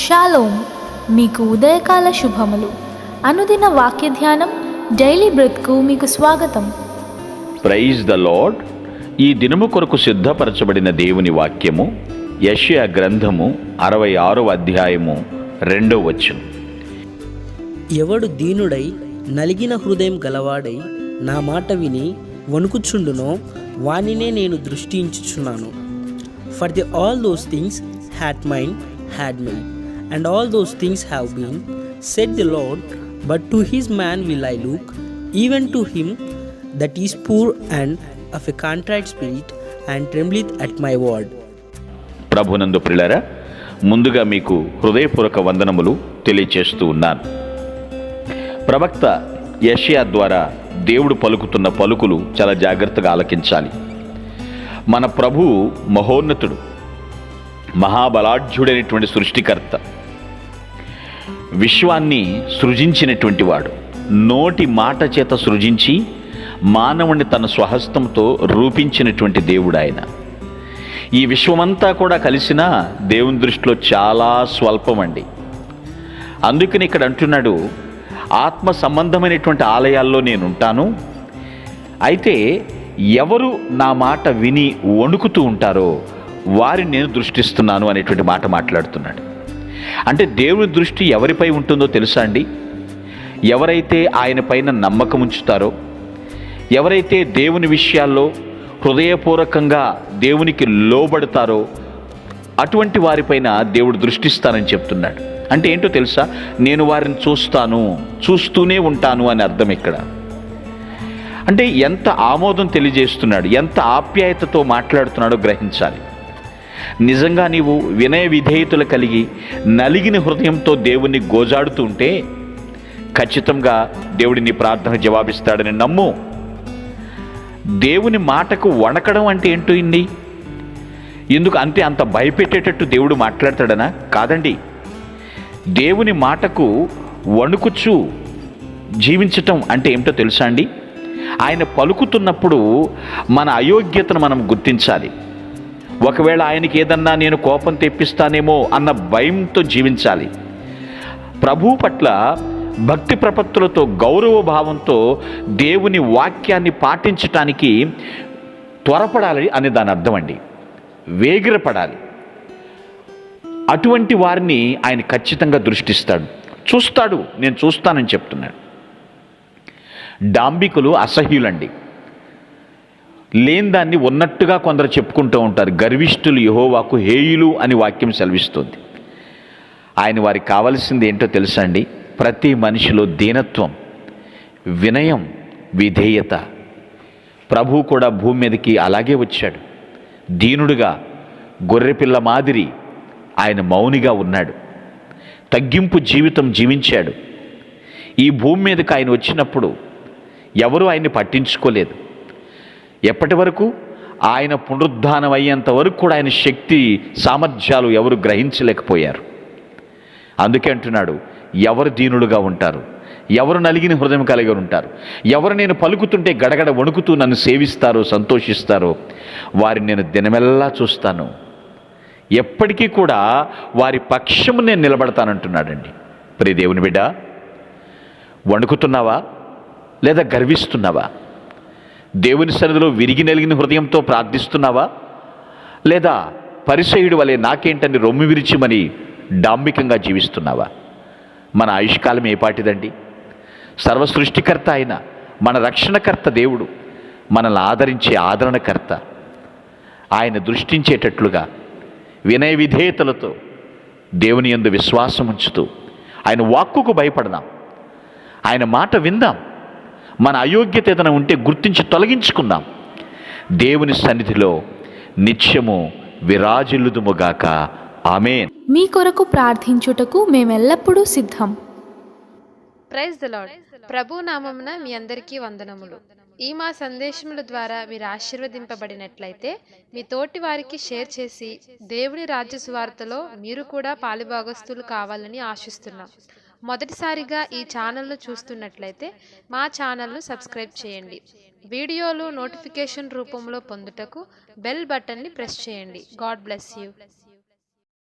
Shalom, మీకు ఉదయకాల శుభములు. అనుదిన వాక్య ధ్యానం డైలీ బ్రెత్కు మీకు స్వాగతం. Praise the lord. ఈ దినము కొరకు సిద్ధపరచబడిన దేవుని వాక్యము యెషయా గ్రంథము 66వ అధ్యాయము 2వ వచనం. ఎవడు దీనుడై నలిగిన హృదయం గలవాడై నా మాట విని వణుకుచుండునో వానినే నేను దృష్టించుచున్నాను. For the all those things had made, and all those things have been, said the Lord, but to his man will I look, even to him that is poor and of a contrite spirit, and trembleth at my word. ప్రభునందు ప్రియులారా, ముందుగా మీకు హృదయపూర్వక వందనములు తెలియచేస్తూ ఉన్నాను. ప్రవక్త యెషయా ద్వారా దేవుడు పలుకుతున్న పలుకులు చాలా జాగ్రత్తగా ఆలకించాలి. మన ప్రభువు మహోన్నతుడు, మహాబలాఢ్యుడైనటువంటి సృష్టికర్త, విశ్వాన్ని సృజించినటువంటి వాడు. నోటి మాట చేత సృజించి మానవుని తన స్వహస్తంతో రూపించినటువంటి దేవుడు ఆయన. ఈ విశ్వమంతా కూడా కలిసినా దేవుని దృష్టిలో చాలా స్వల్పమండి. అందుకని ఇక్కడ అంటున్నాడు, ఆత్మ సంబంధమైనటువంటి ఆలయాల్లో నేనుంటాను, అయితే ఎవరు నా మాట విని వణుకుతూ ఉంటారో వారిని నేను దృష్టిస్తున్నాను అనేటువంటి మాట మాట్లాడుతున్నాడు. అంటే దేవుని దృష్టి ఎవరిపై ఉంటుందో తెలుసా అండి? ఎవరైతే ఆయన పైన నమ్మకం ఉంచుతారో, ఎవరైతే దేవుని విషయాల్లో హృదయపూర్వకంగా దేవునికి లోబడతారో అటువంటి వారిపైన దేవుడు దృష్టిస్తానని చెప్తున్నాడు. అంటే ఏంటో తెలుసా? నేను వారిని చూస్తాను, చూస్తూనే ఉంటాను అని అర్థం ఇక్కడ. అంటే ఎంత ఆమోదం తెలియజేస్తున్నాడు, ఎంత ఆప్యాయతతో మాట్లాడుతున్నాడో గ్రహించాలి. నిజంగా నీవు వినయ విధేయతలు కలిగి నలిగిన హృదయంతో దేవుణ్ణి గోజాడుతూ ఉంటే ఖచ్చితంగా దేవుడిని ప్రార్థన జవాబిస్తాడని నమ్ము. దేవుని మాటకు వణకడం అంటే ఏంటో ఇండి? ఎందుకు అంతే అంత భయపెట్టేటట్టు దేవుడు మాట్లాడతాడనా? కాదండి. దేవుని మాటకు వణుకుచు జీవించటం అంటే ఏమిటో తెలుసా అండి? ఆయన పలుకుతున్నప్పుడు మన అయోగ్యతను మనం గుర్తించాలి. ఒకవేళ ఆయనకి ఏదన్నా నేను కోపం తెప్పిస్తానేమో అన్న భయంతో జీవించాలి. ప్రభువు పట్ల భక్తి ప్రపత్తులతో గౌరవ భావంతో దేవుని వాక్యాన్ని పాటించటానికి త్వరపడాలి అని దాని అర్థం అండి. వేగిరపడాలి. అటువంటి వారిని ఆయన ఖచ్చితంగా దృష్టిస్తాడు, చూస్తాడు. నేను చూస్తానని చెప్తున్నాడు. డాంబికులు అసహ్యులండి. లేని దాన్ని ఉన్నట్టుగా కొందరు చెప్పుకుంటూ ఉంటారు. గర్విష్ఠులు యెహోవాకు హేయులు అని వాక్యం సెలవిస్తుంది. ఆయన వారికి కావలసింది ఏంటో తెలుసా అండి? ప్రతి మనిషిలో దీనత్వం, వినయం, విధేయత. ప్రభువు కూడా భూమి మీదకి అలాగే వచ్చాడు. దీనుడుగా, గొర్రెపిల్ల మాదిరి ఆయన మౌనిగా ఉన్నాడు. తగ్గింపు జీవితం జీవించాడు. ఈ భూమి మీదకి ఆయన వచ్చినప్పుడు ఎవరూ ఆయన్ని పట్టించుకోలేదు. ఎప్పటి వరకు? ఆయన పునరుద్ధానం అయ్యేంత వరకు కూడా ఆయన శక్తి సామర్థ్యాలు ఎవరు గ్రహించలేకపోయారు. అందుకే అంటున్నాడు, ఎవరు దీనులుగా ఉంటారు, ఎవరు నలిగిన హృదయం కలిగి ఉంటారు, ఎవరు నేను పలుకుతుంటే గడగడ వణుకుతూ నన్ను సేవిస్తారో, సంతోషిస్తారో వారిని నేను దినమెల్లా చూస్తాను, ఎప్పటికీ కూడా వారి పక్షము నేను నిలబడతానంటున్నాడండి. ప్రియ దేవుని బిడ్డ, వణుకుతున్నావా లేదా గర్విస్తున్నావా? దేవుని సన్నిధిలో విరిగి నలిగిన హృదయంతో ప్రార్థిస్తున్నావా? లేదా పరిసయ్యుడి వలె నాకేంటని రొమ్ము విరిచి మరి డాంబికంగా జీవిస్తున్నావా? మన ఆయుష్కాలం ఏపాటిదండి? సర్వసృష్టికర్త అయిన మన రక్షణకర్త దేవుడు, మనల్ని ఆదరించే ఆదరణకర్త. ఆయన దృష్టించేటట్లుగా వినయ విధేయతలతో దేవుని యందు విశ్వాసం ఉంచుతూ ఆయన వాక్కుకు భయపడదాం, ఆయన మాట విందాం. మన అయోగ్యత ఏదైనా ఉంటే గుర్తించి తొలగించుకుందాం. దేవుని సన్నిధిలో నిత్యము విరాజిల్లుదుముగాక. ఆమేన్. మీ కొరకు ప్రార్థించుటకు మేమెల్లప్పుడూ సిద్ధం. Praise the lord. ప్రభు నామమున మీ అందరికీ వందనములు. ఈ మా సందేశముల ద్వారా మీరు ఆశీర్వదింపబడినట్లయితే మీ తోటి వారికి షేర్ చేసి దేవుని రాజ్య సువార్తలో మీరు కూడా పాలుభాగస్తులు కావాలని ఆశిస్తున్నాం. మొదటిసారిగా ఈ ఛానల్ను చూస్తున్నట్లయితే మా ఛానల్ను సబ్స్క్రైబ్ చేయండి. వీడియోలు నోటిఫికేషన్ రూపంలో పొందుటకు బెల్ బటన్ని ప్రెస్ చేయండి. God bless you.